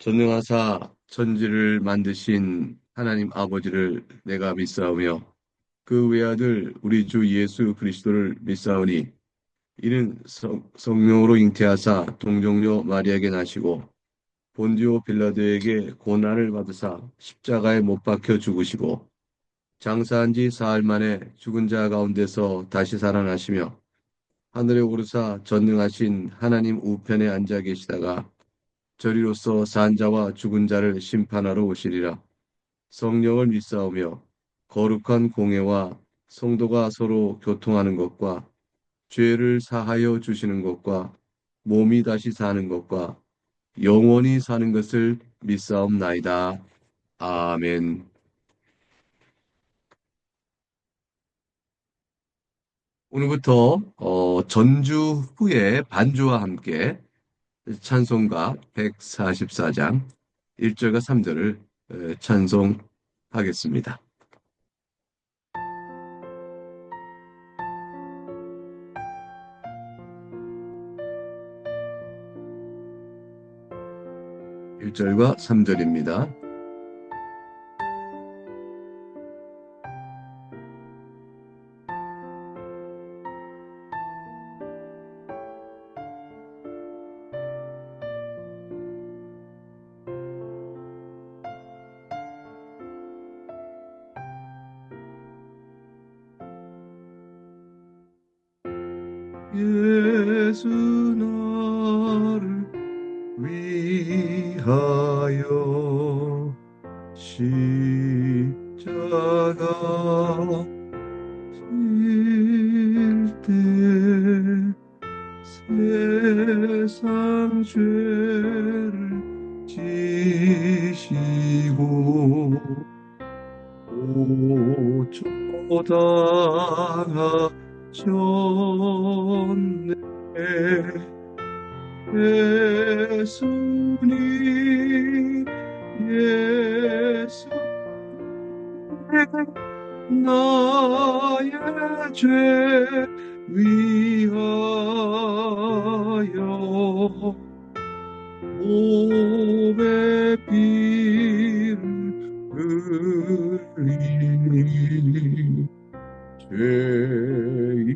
전능하사 천지를 만드신 하나님 아버지를 내가 믿사오며 그 외아들 우리 주 예수 그리스도를 믿사오니 이는 성령으로 잉태하사 동정녀 마리아에게 나시고 본디오 빌라도에게 고난을 받으사 십자가에 못 박혀 죽으시고 장사한 지 사흘 만에 죽은 자 가운데서 다시 살아나시며 하늘에 오르사 전능하신 하나님 우편에 앉아 계시다가 저리로서 산 자와 죽은 자를 심판하러 오시리라. 성령을 믿사오며 거룩한 공회와 성도가 서로 교통하는 것과 죄를 사하여 주시는 것과 몸이 다시 사는 것과 영원히 사는 것을 믿사옵나이다. 아멘. 오늘부터 전주 후에 반주와 함께 찬송가 144장 1절과 3절을 찬송하겠습니다. 1절과 3절입니다. 예수 나를 위하여 십자가 질때 세상 죄를 지시고 오초당하셨네. 예수님 예수 나의 죄 위하여 몸에 피를 흘리니 죄인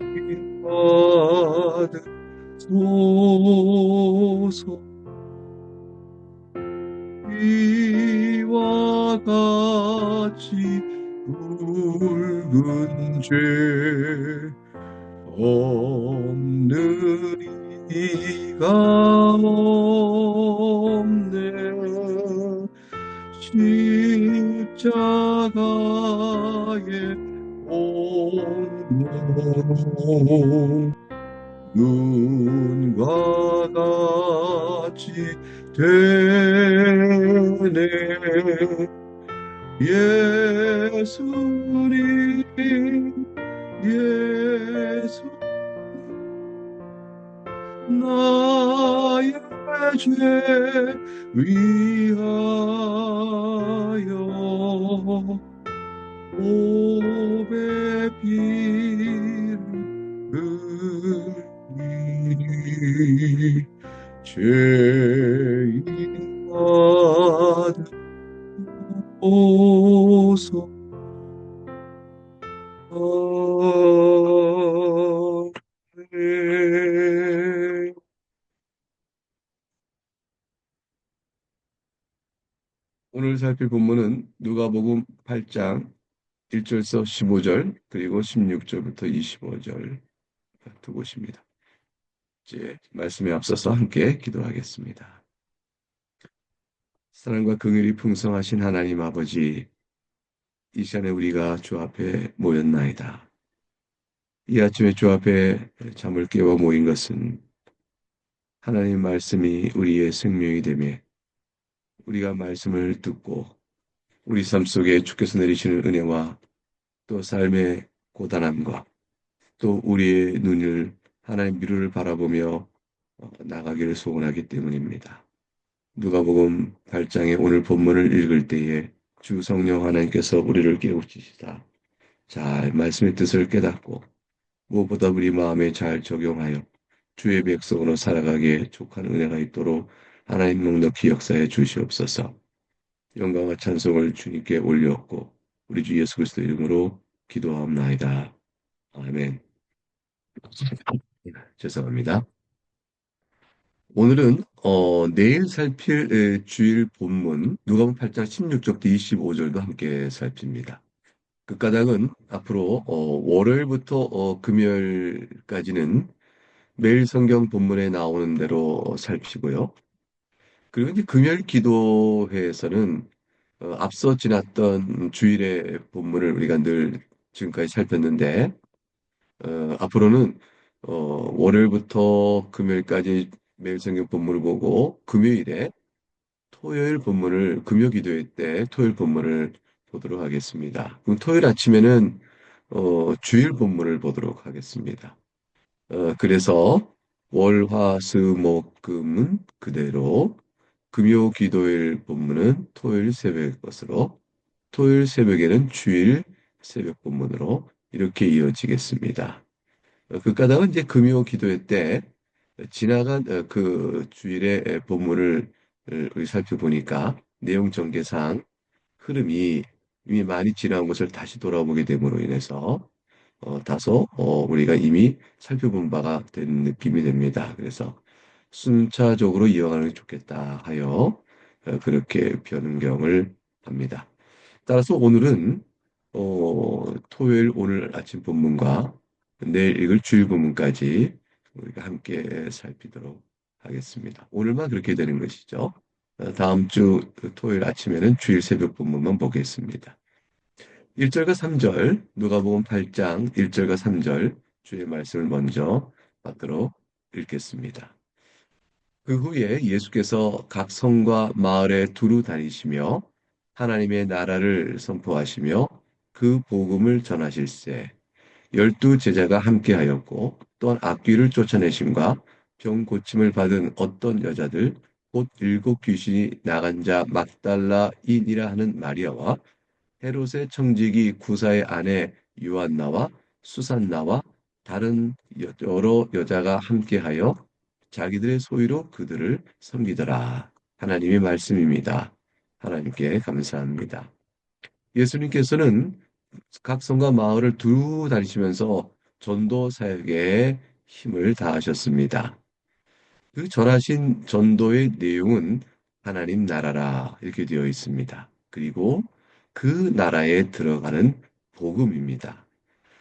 받으소서. 이와 같이 붉은 죄 없는 이가 없네. 십자가에 온 눈과 같이 되네. 예수님 예수 나의 죄 위하여 몸에 피를 흘리니 죄인 받으소서. 아멘. 오늘 살필 본문은 누가복음 8장 1절에서 15절 그리고 16절부터 25절 두 곳입니다. 이제 말씀에 앞서서 함께 기도하겠습니다. 사랑과 긍휼이 풍성하신 하나님 아버지, 이 시간에 우리가 주 앞에 모였나이다. 이 아침에 주 앞에 잠을 깨워 모인 것은 하나님 말씀이 우리의 생명이 되며 우리가 말씀을 듣고 우리 삶 속에 주께서 내리시는 은혜와 또 삶의 고단함과 또 우리의 눈을 하나님 미루를 바라보며 나가기를 소원하기 때문입니다. 누가복음 8장의 오늘 본문을 읽을 때에 주 성령 하나님께서 우리를 깨우치시다. 잘 말씀의 뜻을 깨닫고 무엇보다 우리 마음에 잘 적용하여 주의 백성으로 살아가기에 족한 은혜가 있도록 하나님 넉넉히 역사해 주시옵소서. 영광과 찬송을 주님께 올려옵고 우리 주 예수 그리스도 이름으로 기도하옵나이다. 아멘. 죄송합니다. 오늘은 내일 살필 주일 본문 누가복음 8장 16절부터 25절도 함께 살핍니다. 그 까닭은 앞으로 월요일부터 금요일까지는 매일 성경 본문에 나오는 대로 살피고요. 그리고 이제 금요일 기도회에서는 앞서 지났던 주일의 본문을 우리가 늘 지금까지 살폈는데 앞으로는 월요일부터 금요일까지 매일 성경 본문을 보고 금요일에 토요일 본문을 금요 기도회 때 토요일 본문을 보도록 하겠습니다. 그럼 토요일 아침에는 주일 본문을 보도록 하겠습니다. 그래서 월, 화, 수, 목, 금은 그대로 금요 기도일 본문은 토요일 새벽 것으로 토요일 새벽에는 주일 새벽 본문으로 이렇게 이어지겠습니다. 그 까닭은 이제 금요 기도회 때 지나간 그 주일의 본문을 우리 살펴보니까 내용 전개상 흐름이 이미 많이 지나온 것을 다시 돌아보게 됨으로 인해서 다소 우리가 이미 살펴본 바가 된 느낌이 됩니다. 그래서 순차적으로 이어가는 게 좋겠다 하여 그렇게 변경을 합니다. 따라서 오늘은 토요일 오늘 아침 본문과 내일 읽을 주일 본문까지 우리가 함께 살피도록 하겠습니다. 오늘만 그렇게 되는 것이죠. 다음 주 토요일 아침에는 주일 새벽 본문만 보겠습니다. 1절과 3절, 누가복음 8장 1절과 3절 주의 말씀을 먼저 받도록 읽겠습니다. 그 후에 예수께서 각 성과 마을에 두루 다니시며 하나님의 나라를 선포하시며 그 복음을 전하실세 열두 제자가 함께하였고 또한 악귀를 쫓아내심과 병 고침을 받은 어떤 여자들 곧 일곱 귀신이 나간 자 막달라인이라 하는 마리아와 헤롯의 청지기 구사의 아내 요한나와 수산나와 다른 여러 여자가 함께하여 자기들의 소유로 그들을 섬기더라. 하나님의 말씀입니다. 하나님께 감사합니다. 예수님께서는 각 성과 마을을 두루 다니시면서 전도 사역에 힘을 다하셨습니다. 그 전하신 전도의 내용은 하나님 나라라 이렇게 되어 있습니다. 그리고 그 나라에 들어가는 복음입니다.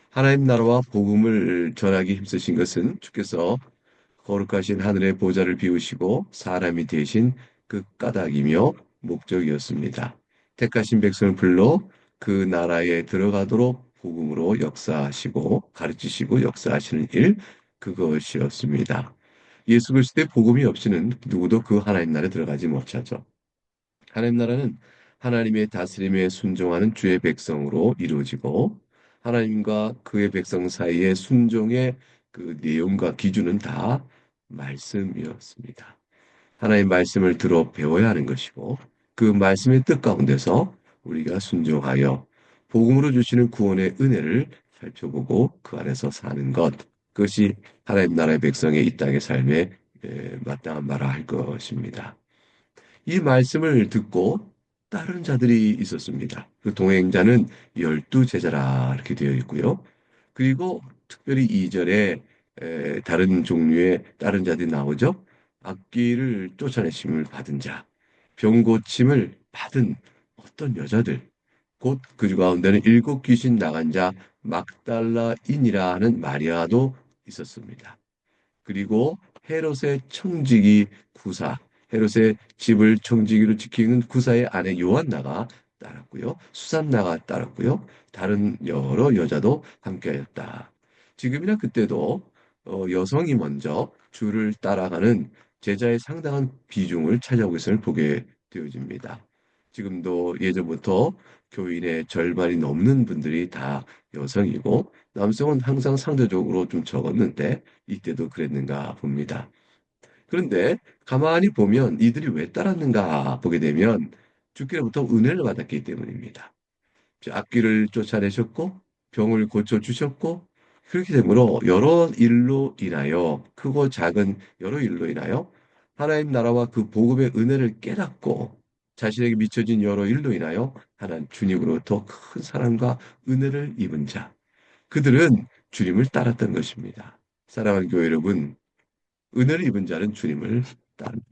하나님 나라와 복음을 전하기 힘쓰신 것은 주께서 거룩하신 하늘의 보좌를 비우시고 사람이 되신 그 까닭이며 목적이었습니다. 택하신 백성을 불러 그 나라에 들어가도록 복음으로 역사하시고 가르치시고 역사하시는 일 그것이었습니다. 예수 그리스도의 복음이 없이는 누구도 그 하나님 나라에 들어가지 못하죠. 하나님 나라는 하나님의 다스림에 순종하는 주의 백성으로 이루어지고 하나님과 그의 백성 사이의 순종의 그 내용과 기준은 다 말씀이었습니다. 하나님의 말씀을 들어 배워야 하는 것이고 그 말씀의 뜻 가운데서 우리가 순종하여 복음으로 주시는 구원의 은혜를 살펴보고 그 안에서 사는 것 그것이 하나님 나라의 백성의 이 땅의 삶에 마땅한 바라 할 것입니다. 이 말씀을 듣고 다른 자들이 있었습니다. 그 동행자는 열두 제자라 이렇게 되어 있고요. 그리고 특별히 2절에 다른 종류의 다른 자들이 나오죠. 악귀를 쫓아내심을 받은 자, 병 고침을 받은 어떤 여자들, 곧 그 가운데는 일곱 귀신 나간 자 막달라인이라 하는 마리아도 있었습니다. 그리고 헤롯의 청지기 구사, 헤롯의 집을 청지기로 지키는 구사의 아내 요한나가 따랐고요. 수산나가 따랐고요. 다른 여러 여자도 함께하였다. 지금이나 그때도 여성이 먼저 주를 따라가는 제자의 상당한 비중을 차지하고 있음을 보게 되어집니다. 지금도 예전부터 교인의 절반이 넘는 분들이 다 여성이고 남성은 항상 상대적으로 좀 적었는데 이때도 그랬는가 봅니다. 그런데 가만히 보면 이들이 왜 따랐는가 보게 되면 주께로부터 은혜를 받았기 때문입니다. 악귀를 쫓아내셨고 병을 고쳐주셨고 그렇게 되므로 여러 일로 인하여 크고 작은 여러 일로 인하여 하나님 나라와 그 복음의 은혜를 깨닫고 자신에게 미쳐진 여러 일로 인하여 하나님 주님으로부터 큰 사랑과 은혜를 입은 자, 그들은 주님을 따랐던 것입니다. 사랑하는 교회 여러분, 은혜를 입은 자는 주님을 따릅니다.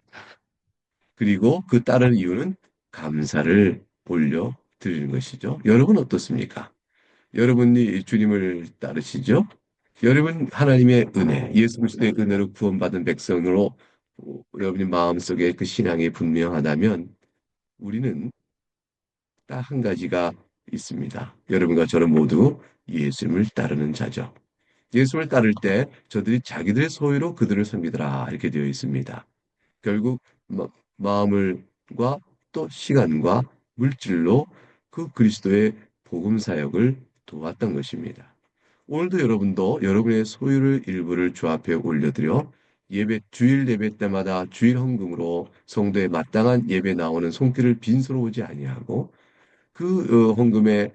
그리고 그 따르는 이유는 감사를 올려 드리는 것이죠. 여러분 어떻습니까? 여러분이 주님을 따르시죠? 여러분 하나님의 은혜, 예수 그리스도의 은혜로 구원받은 백성으로 여러분의 마음속에 그 신앙이 분명하다면 우리는 딱 한 가지가 있습니다. 여러분과 저는 모두 예수님을 따르는 자죠. 예수를 따를 때 저들이 자기들의 소유로 그들을 섬기더라 이렇게 되어 있습니다. 결국 마음을과 또 시간과 물질로 그 그리스도의 복음 사역을 도왔던 것입니다. 오늘도 여러분도 여러분의 소유를 일부를 주 앞에 올려드려 주일 예배 때마다 주일 헌금으로 성도에 마땅한 예배 나오는 손길을 빈손으로 오지 아니하고 그 헌금의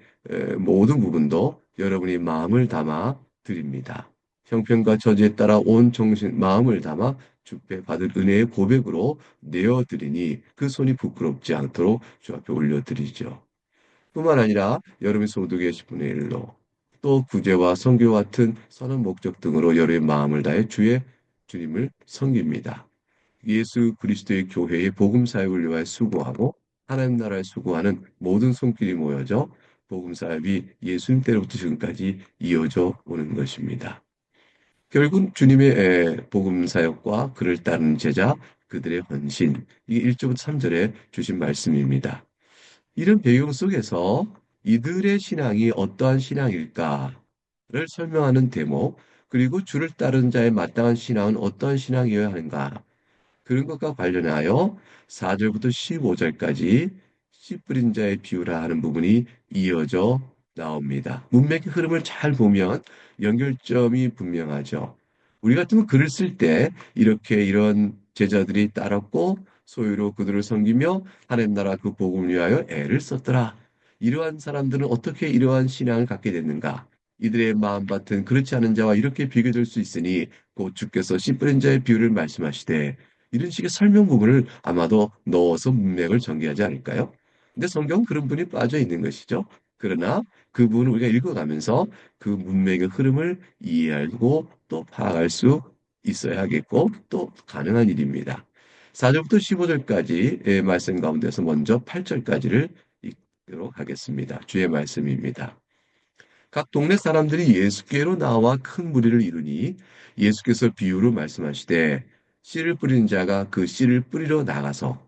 모든 부분도 여러분이 마음을 담아 드립니다. 형편과 처지에 따라 온 정신, 마음을 담아 주께 받을 은혜의 고백으로 내어드리니 그 손이 부끄럽지 않도록 주 앞에 올려드리죠. 뿐만 아니라 여러분의 소득의 10분의 1로 또 구제와 선교 같은 선한 목적 등으로 여러분의 마음을 다해 주님을 섬깁니다. 예수 그리스도의 교회의 복음 사역을 위하여 수고하고 하나님 나라에 수고하는 모든 손길이 모여져 복음 사역이 예수님 때로부터 지금까지 이어져 오는 것입니다. 결국 주님의 복음 사역과 그를 따르는 제자, 그들의 헌신, 이게 1절부터 3절에 주신 말씀입니다. 이런 배경 속에서 이들의 신앙이 어떠한 신앙일까를 설명하는 대목, 그리고 주를 따르는 자의 마땅한 신앙은 어떠한 신앙이어야 하는가, 그런 것과 관련하여 4절부터 15절까지 씨 뿌린 자의 비유라 하는 부분이 이어져 나옵니다. 문맥의 흐름을 잘 보면 연결점이 분명하죠. 우리 같으면 글을 쓸 때 이렇게 이런 제자들이 따랐고 소유로 그들을 섬기며 하나님 나라 그 복음을 위하여 애를 썼더라. 이러한 사람들은 어떻게 이러한 신앙을 갖게 됐는가? 이들의 마음밭은 그렇지 않은 자와 이렇게 비교될 수 있으니 곧 주께서 씨 뿌린 자의 비유를 말씀하시되, 이런 식의 설명 부분을 아마도 넣어서 문맥을 전개하지 않을까요? 근데 성경은 그런 부분이 빠져 있는 것이죠. 그러나 그 부분을 우리가 읽어가면서 그 문맥의 흐름을 이해하고 또 파악할 수 있어야 하겠고 또 가능한 일입니다. 4절부터 15절까지의 말씀 가운데서 먼저 8절까지를 읽도록 하겠습니다. 주의 말씀입니다. 각 동네 사람들이 예수께로 나와 큰 무리를 이루니 예수께서 비유로 말씀하시되, 씨를 뿌리는 자가 그 씨를 뿌리러 나가서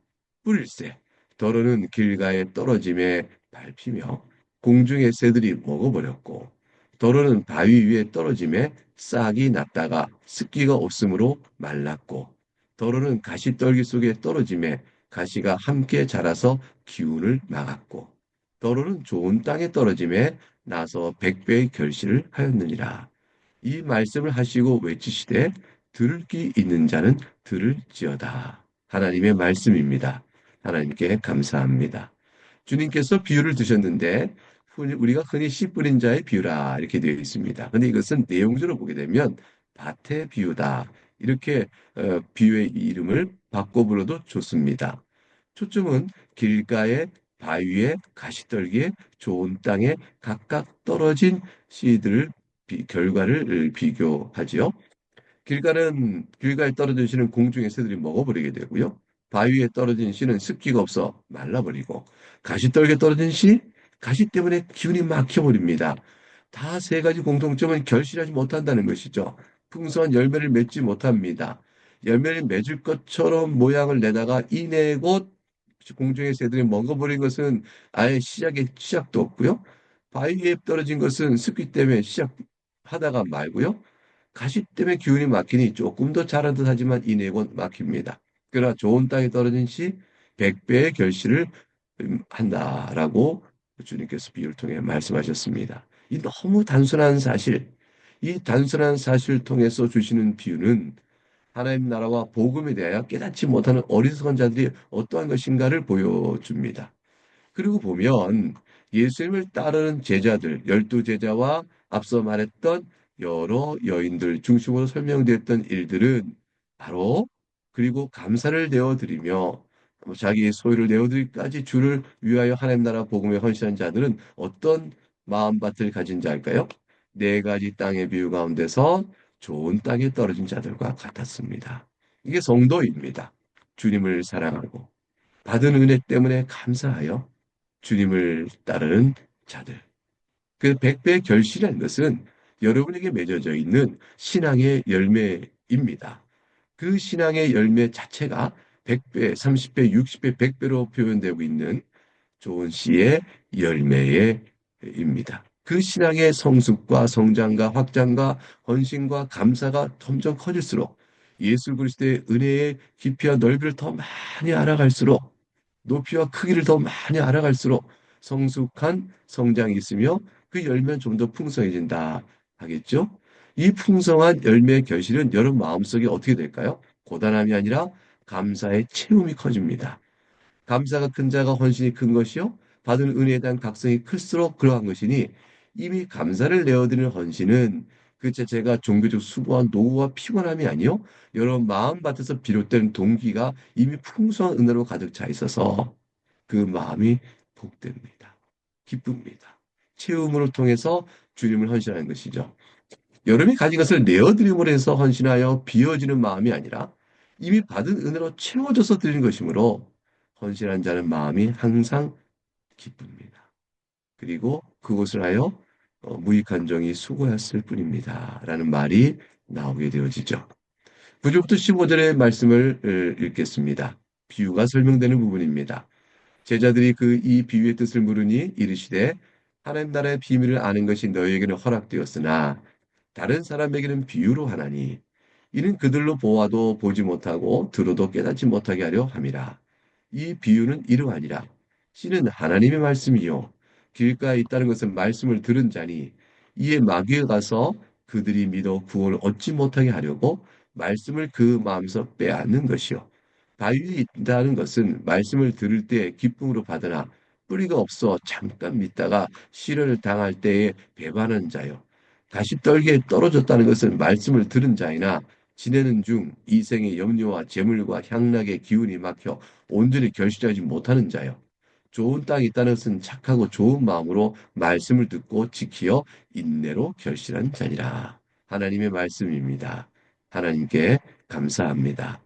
뿌릴새 더러는 길가에 떨어짐에 밟히며 공중의 새들이 먹어버렸고, 더러는 바위 위에 떨어짐에 싹이 났다가 습기가 없으므로 말랐고, 더러는 가시떨기 속에 떨어짐에 가시가 함께 자라서 기운을 막았고, 더러는 좋은 땅에 떨어짐에 나서 백배의 결실을 하였느니라. 이 말씀을 하시고 외치시되 들을 귀 있는 자는 들을지어다. 하나님의 말씀입니다. 하나님께 감사합니다. 주님께서 비유를 드셨는데 우리가 흔히 씨 뿌린 자의 비유라 이렇게 되어 있습니다. 근데 이것은 내용적으로 보게 되면 밭의 비유다. 이렇게 비유의 이름을 바꿔 불러도 좋습니다. 초점은 길가에 바위에 가시떨기에 좋은 땅에 각각 떨어진 씨들을 결과를 비교하지요. 길가에 떨어진 씨는 공중의 새들이 먹어버리게 되고요. 바위에 떨어진 씨는 습기가 없어 말라버리고, 가시떨기에 떨어진 씨, 가시 때문에 기운이 막혀버립니다. 다 세 가지 공통점은 결실하지 못한다는 것이죠. 풍성한 열매를 맺지 못합니다. 열매를 맺을 것처럼 모양을 내다가 이내 곧 공중의 새들이 먹어버린 것은 아예 시작도 없고요. 바위 위에 떨어진 것은 습기 때문에 시작하다가 말고요. 가시 때문에 기운이 막히니 조금 더 자란 듯 하지만 이내 곧 막힙니다. 그러나 좋은 땅에 떨어진 시 100배의 결실을 한다라고 주님께서 비유를 통해 말씀하셨습니다. 이 너무 단순한 사실, 이 단순한 사실을 통해서 주시는 비유는 하나님 나라와 복음에 대하여 깨닫지 못하는 어리석은 자들이 어떠한 것인가를 보여줍니다. 그리고 보면 예수님을 따르는 제자들, 12제자와 앞서 말했던 여러 여인들 중심으로 설명되었던 일들은 바로 그리고 감사를 내어드리며 자기의 소유를 내어드리기까지 주를 위하여 하나님 나라 복음에 헌신한 자들은 어떤 마음밭을 가진 자일까요? 네 가지 땅의 비유 가운데서 좋은 땅에 떨어진 자들과 같았습니다. 이게 성도입니다. 주님을 사랑하고 받은 은혜 때문에 감사하여 주님을 따르는 자들. 그 백배의 결실이라는 것은 여러분에게 맺어져 있는 신앙의 열매입니다. 그 신앙의 열매 자체가 100배, 30배, 60배, 100배로 표현되고 있는 좋은 씨의 열매입니다. 그 신앙의 성숙과 성장과 확장과 헌신과 감사가 점점 커질수록 예수 그리스도의 은혜의 깊이와 넓이를 더 많이 알아갈수록 높이와 크기를 더 많이 알아갈수록 성숙한 성장이 있으며 그 열매는 좀 더 풍성해진다 하겠죠? 이 풍성한 열매의 결실은 여러분 마음속에 어떻게 될까요? 고단함이 아니라 감사의 채움이 커집니다. 감사가 큰 자가 헌신이 큰 것이요. 받은 은혜에 대한 각성이 클수록 그러한 것이니 이미 감사를 내어드리는 헌신은 그 자체가 종교적 수고와 노고와 피곤함이 아니요. 여러분 마음밭에서 비롯된 동기가 이미 풍성한 은혜로 가득 차 있어서 그 마음이 복됩니다. 기쁩니다. 채움으로 통해서 주님을 헌신하는 것이죠. 여러분이 가진 것을 내어드림으로 해서 헌신하여 비워지는 마음이 아니라 이미 받은 은혜로 채워져서 드리는 것이므로 헌신한 자는 마음이 항상 기쁩니다. 그리고 그것을 하여 무익한 종이 수고했을 뿐입니다. 라는 말이 나오게 되어지죠. 9절부터 15절의 말씀을 읽겠습니다. 비유가 설명되는 부분입니다. 제자들이 그 이 비유의 뜻을 물으니 이르시되 하나님 나라의 비밀을 아는 것이 너희에게는 허락되었으나 다른 사람에게는 비유로 하나니 이는 그들로 보아도 보지 못하고 들어도 깨닫지 못하게 하려 함이라. 이 비유는 이러하니라. 씨는 하나님의 말씀이요 길가에 있다는 것은 말씀을 들은 자니 이에 마귀에 가서 그들이 믿어 구원을 얻지 못하게 하려고 말씀을 그 마음에서 빼앗는 것이요. 바위에 있다는 것은 말씀을 들을 때 기쁨으로 받으나 뿌리가 없어 잠깐 믿다가 시련을 당할 때에 배반한 자요. 가시떨기에 떨어졌다는 것은 말씀을 들은 자이나 지내는 중 이생의 염려와 재물과 향락의 기운이 막혀 온전히 결실하지 못하는 자요. 좋은 땅이 있다는 것은 착하고 좋은 마음으로 말씀을 듣고 지키어 인내로 결실한 자니라. 하나님의 말씀입니다. 하나님께 감사합니다.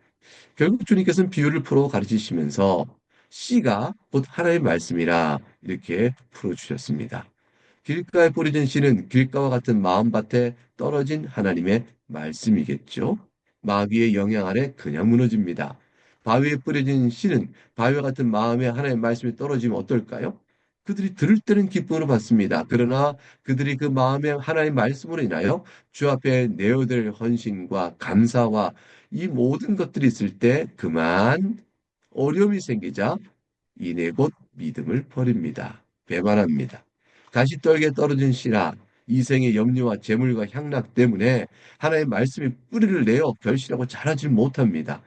결국 주님께서는 비유를 풀어 가르치시면서 씨가 곧 하나님의 말씀이라 이렇게 풀어주셨습니다. 길가에 뿌려진 씨는 길가와 같은 마음밭에 떨어진 하나님의 말씀이겠죠. 마귀의 영향 아래 그냥 무너집니다. 바위에 뿌려진 씨는 바위와 같은 마음에 하나님의 말씀이 떨어지면 어떨까요? 그들이 들을 때는 기쁨으로 받습니다. 그러나 그들이 그 마음에 하나님의 말씀으로 인하여 주 앞에 내어드릴 헌신과 감사와 이 모든 것들이 있을 때 그만 어려움이 생기자 이내 곧 믿음을 버립니다. 배반합니다. 가시떨기에 떨어진 씨라 이생의 염려와 재물과 향락 때문에 하나님의 말씀이 뿌리를 내어 결실하고 자라질 못합니다.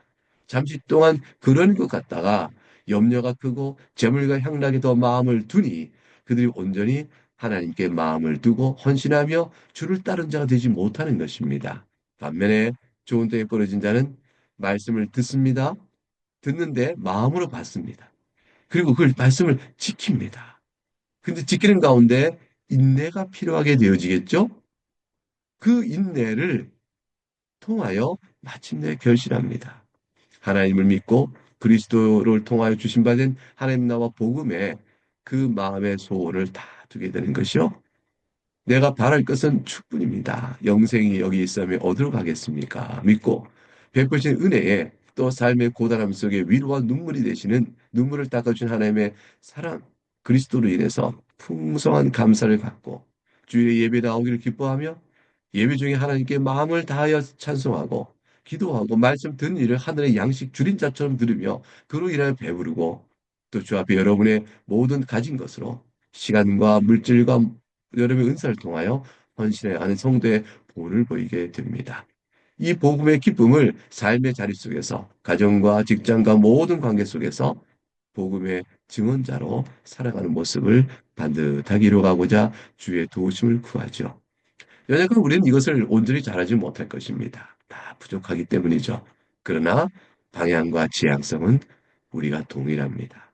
잠시 동안 그런 것 같다가 염려가 크고 재물과 향락에 더 마음을 두니 그들이 온전히 하나님께 마음을 두고 헌신하며 주를 따른 자가 되지 못하는 것입니다. 반면에 좋은 땅에 벌어진 자는 말씀을 듣습니다. 듣는데 마음으로 받습니다. 그리고 그 말씀을 지킵니다. 근데 지키는 가운데 인내가 필요하게 되어지겠죠? 그 인내를 통하여 마침내 결실합니다. 하나님을 믿고 그리스도를 통하여 주신 바 된 하나님 나와 복음에 그 마음의 소원을 다 두게 되는 것이요. 내가 바랄 것은 축뿐입니다. 영생이 여기 있으면 어디로 가겠습니까? 믿고 베푸신 은혜에 또 삶의 고단함 속에 위로와 눈물이 되시는 눈물을 닦아준 하나님의 사랑 그리스도로 인해서 풍성한 감사를 갖고 주의 예배 나오기를 기뻐하며 예배 중에 하나님께 마음을 다하여 찬송하고 기도하고 말씀 듣는 일을 하늘의 양식 줄인 자처럼 들으며 그로 인하여 배부르고 또 주 앞에 여러분의 모든 가진 것으로 시간과 물질과 여러분의 은사를 통하여 헌신해 하는 성도의 본을 보이게 됩니다. 이 복음의 기쁨을 삶의 자리 속에서 가정과 직장과 모든 관계 속에서 복음의 증언자로 살아가는 모습을 반듯하게 이루어가고자 주의 도우심을 구하죠. 연약한 우리는 이것을 온전히 잘하지 못할 것입니다. 다 부족하기 때문이죠. 그러나 방향과 지향성은 우리가 동일합니다.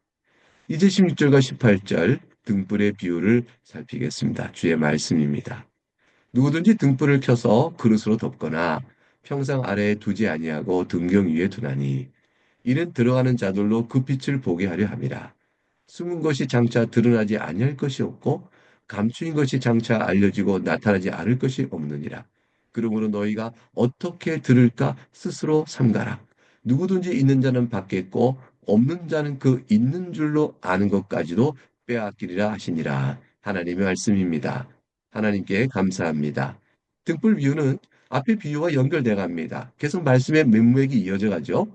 이제 16절과 18절 등불의 비유를 살피겠습니다. 주의 말씀입니다. 누구든지 등불을 켜서 그릇으로 덮거나 평상 아래에 두지 아니하고 등경 위에 두나니 이는 들어가는 자들로 그 빛을 보게 하려 함이라. 숨은 것이 장차 드러나지 아니할 것이 없고 감추인 것이 장차 알려지고 나타나지 않을 것이 없느니라. 그러므로 너희가 어떻게 들을까 스스로 삼가라. 누구든지 있는 자는 받겠고 없는 자는 그 있는 줄로 아는 것까지도 빼앗기리라 하시니라. 하나님의 말씀입니다. 하나님께 감사합니다. 등불 비유는 앞의 비유와 연결돼 갑니다. 계속 말씀의 맥락이 이어져 가죠.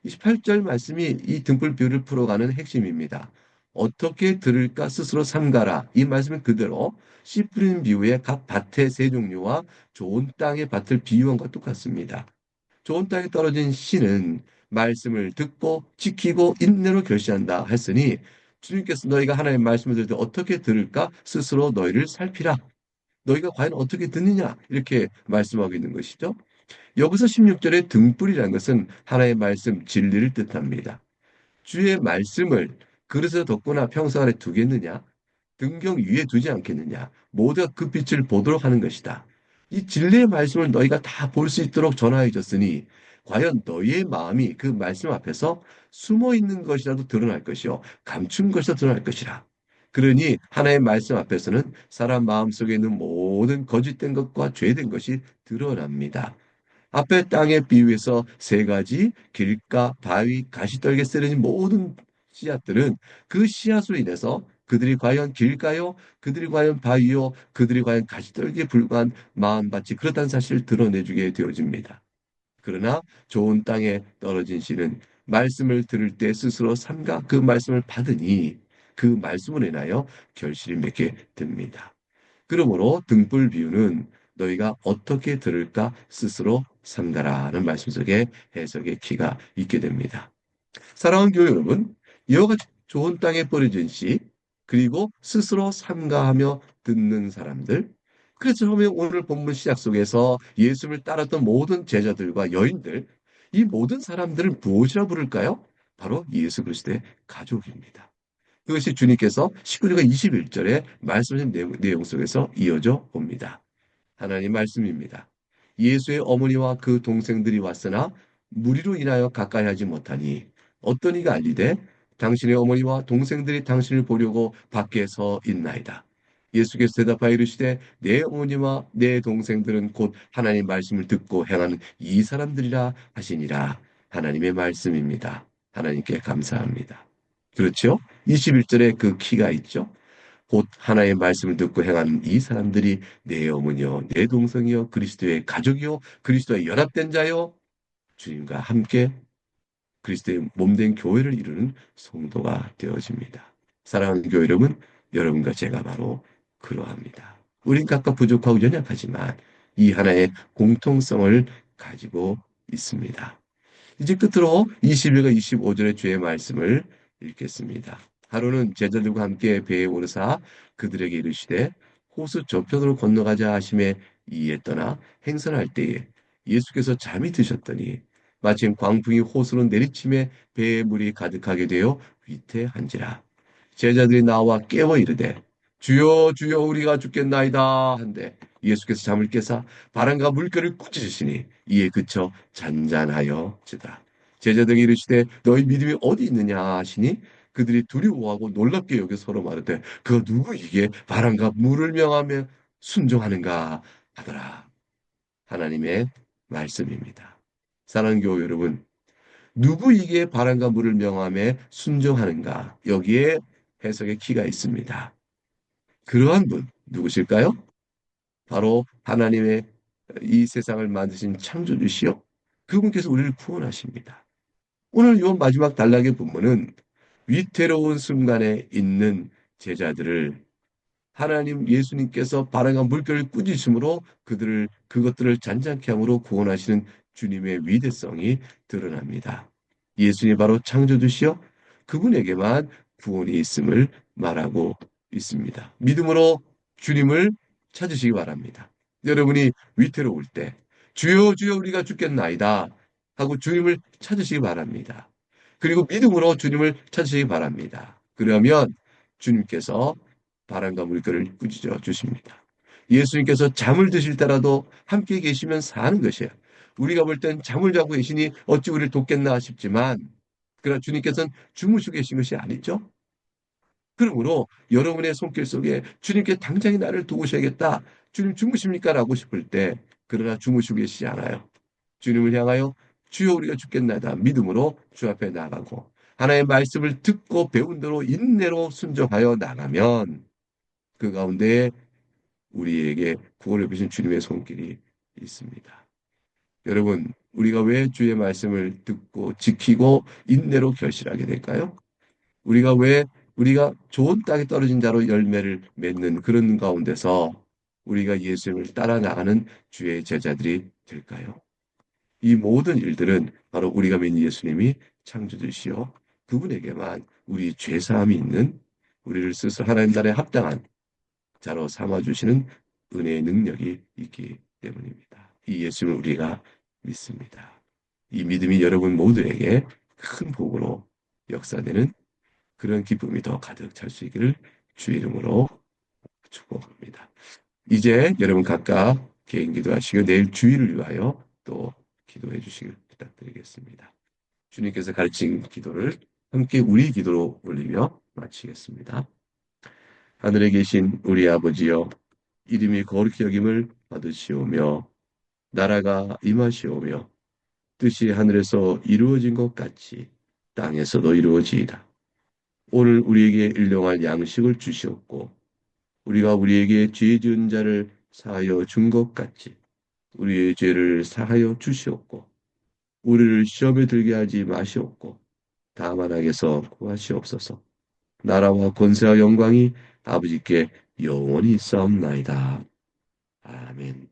28절 말씀이 이 등불 비유를 풀어가는 핵심입니다. 어떻게 들을까 스스로 삼가라. 이 말씀은 그대로 씨 뿌리는 비유의 각 밭의 세 종류와 좋은 땅의 밭을 비유한 것 똑같습니다. 좋은 땅에 떨어진 씨는 말씀을 듣고 지키고 인내로 결시한다 했으니 주님께서 너희가 하나님의 말씀을 들을 때 어떻게 들을까 스스로 너희를 살피라. 너희가 과연 어떻게 듣느냐 이렇게 말씀하고 있는 것이죠. 여기서 16절의 등불이라는 것은 하나님의 말씀 진리를 뜻합니다. 주의 말씀을 그릇에 덮거나 평소 안에 두겠느냐? 등경 위에 두지 않겠느냐? 모두가 그 빛을 보도록 하는 것이다. 이 진리의 말씀을 너희가 다 볼 수 있도록 전하여 줬으니 과연 너희의 마음이 그 말씀 앞에서 숨어 있는 것이라도 드러날 것이요 감춘 것이라도 드러날 것이라. 그러니 하나의 말씀 앞에서는 사람 마음속에 있는 모든 거짓된 것과 죄된 것이 드러납니다. 앞에 땅에 비유해서 세 가지 길가, 바위, 가시떨기에 쓰러진 모든 씨앗들은 그 씨앗으로 인해서 그들이 과연 길가요? 그들이 과연 바위요? 그들이 과연 가시떨기에 불과한 마음밭이 그렇다는 사실을 드러내주게 되어집니다. 그러나 좋은 땅에 떨어진 씨는 말씀을 들을 때 스스로 삼가 그 말씀을 받으니 그 말씀을 인하여 결실을 맺게 됩니다. 그러므로 등불 비유는 너희가 어떻게 들을까 스스로 삼가라는 말씀 속에 해석의 키가 있게 됩니다. 사랑하는 교회 여러분, 이와 같이 좋은 땅에 뿌려진 씨, 그리고 스스로 삼가하며 듣는 사람들, 그래서 처음에 오늘 본문 시작 속에서 예수를 따랐던 모든 제자들과 여인들, 이 모든 사람들을 무엇이라 부를까요? 바로 예수 그리스도의 가족입니다. 그것이 주님께서 19절과 21절에 말씀하신 내용 속에서 이어져 옵니다. 하나님 말씀입니다. 예수의 어머니와 그 동생들이 왔으나 무리로 인하여 가까이 하지 못하니 어떤 이가 알리되 당신의 어머니와 동생들이 당신을 보려고 밖에 서 있나이다. 예수께서 대답하여 이르시되 내 어머니와 내 동생들은 곧 하나님 말씀을 듣고 행하는 이 사람들이라 하시니라. 하나님의 말씀입니다. 하나님께 감사합니다. 그렇죠? 21절에 그 키가 있죠. 곧 하나의 말씀을 듣고 행하는 이 사람들이 내 어머니요, 내 동생이요, 그리스도의 가족이요, 그리스도의 연합된 자요, 주님과 함께 그리스도의 몸된 교회를 이루는 성도가 되어집니다. 사랑하는 교회 여러분, 여러분과 제가 바로 그러합니다. 우린 각각 부족하고 연약하지만 이 하나의 공통성을 가지고 있습니다. 이제 끝으로 21과 25절의 주의 말씀을 읽겠습니다. 하루는 제자들과 함께 배에 오르사 그들에게 이르시되 호수 저편으로 건너가자 하심에 이에 떠나 행선할 때에 예수께서 잠이 드셨더니 마침 광풍이 호수로 내리침에 배에 물이 가득하게 되어 위태한지라. 제자들이 나와 깨워 이르되 주여 주여 우리가 죽겠나이다 한데 예수께서 잠을 깨사 바람과 물결을 꾸짖으시니 이에 그쳐 잔잔하여 지더라. 제자들이 이르시되 너희 믿음이 어디 있느냐 하시니 그들이 두려워하고 놀랍게 여겨 서로 말하되 그 누구이기에 바람과 물을 명하며 순종하는가 하더라. 하나님의 말씀입니다. 사랑하는 교회 여러분, 누구이기에 바람과 물을 명함에 순종하는가? 여기에 해석의 키가 있습니다. 그러한 분 누구실까요? 바로 하나님의 이 세상을 만드신 창조주시요. 그분께서 우리를 구원하십니다. 오늘 이 마지막 단락의 본문은 위태로운 순간에 있는 제자들을 하나님 예수님께서 바람과 물결을 꾸짖으심으로 그것들을 잔잔케 함으로 구원하시는 주님의 위대성이 드러납니다. 예수님 바로 창조주시요 그분에게만 구원이 있음을 말하고 있습니다. 믿음으로 주님을 찾으시기 바랍니다. 여러분이 위태로울 때 주여 주여 우리가 죽겠나이다. 하고 주님을 찾으시기 바랍니다. 그리고 믿음으로 주님을 찾으시기 바랍니다. 그러면 주님께서 바람과 물결을 꾸짖어 주십니다. 예수님께서 잠을 드실 때라도 함께 계시면 사는 것이에요. 우리가 볼 땐 잠을 자고 계시니 어찌 우리를 돕겠나 싶지만, 그러나 주님께서는 주무시고 계신 것이 아니죠. 그러므로 여러분의 손길 속에 주님께 당장에 나를 도우셔야겠다. 주님 주무십니까? 라고 싶을 때, 그러나 주무시고 계시지 않아요. 주님을 향하여 주여 우리가 죽겠나이다 믿음으로 주 앞에 나가고 하나님의 말씀을 듣고 배운 대로 인내로 순종하여 나가면 그 가운데 우리에게 구원을 주신 주님의 손길이 있습니다. 여러분, 우리가 왜 주의 말씀을 듣고 지키고 인내로 결실하게 될까요? 우리가 왜 우리가 좋은 땅에 떨어진 자로 열매를 맺는 그런 가운데서 우리가 예수님을 따라 나가는 주의 제자들이 될까요? 이 모든 일들은 바로 우리가 믿는 예수님이 창조주시오. 그분에게만 우리 죄사함이 있는 우리를 스스로 하나님 나라에 합당한 자로 삼아주시는 은혜의 능력이 있기 때문입니다. 이 예수님을 우리가 믿습니다. 이 믿음이 여러분 모두에게 큰 복으로 역사되는 그런 기쁨이 더 가득 찰 수 있기를 주의 이름으로 축복합니다. 이제 여러분 각각 개인 기도하시고 내일 주일을 위하여 또 기도해 주시길 부탁드리겠습니다. 주님께서 가르친 기도를 함께 우리 기도로 올리며 마치겠습니다. 하늘에 계신 우리 아버지여, 이름이 거룩히 여김을 받으시오며 나라가 임하시오며 뜻이 하늘에서 이루어진 것 같이 땅에서도 이루어지이다. 오늘 우리에게 일용할 양식을 주시옵고 우리가 우리에게 죄 지은 자를 사하여 준 것 같이 우리의 죄를 사하여 주시옵고 우리를 시험에 들게 하지 마시옵고 다만 악에서 구하시옵소서. 나라와 권세와 영광이 아버지께 영원히 있사옵나이다. 아멘.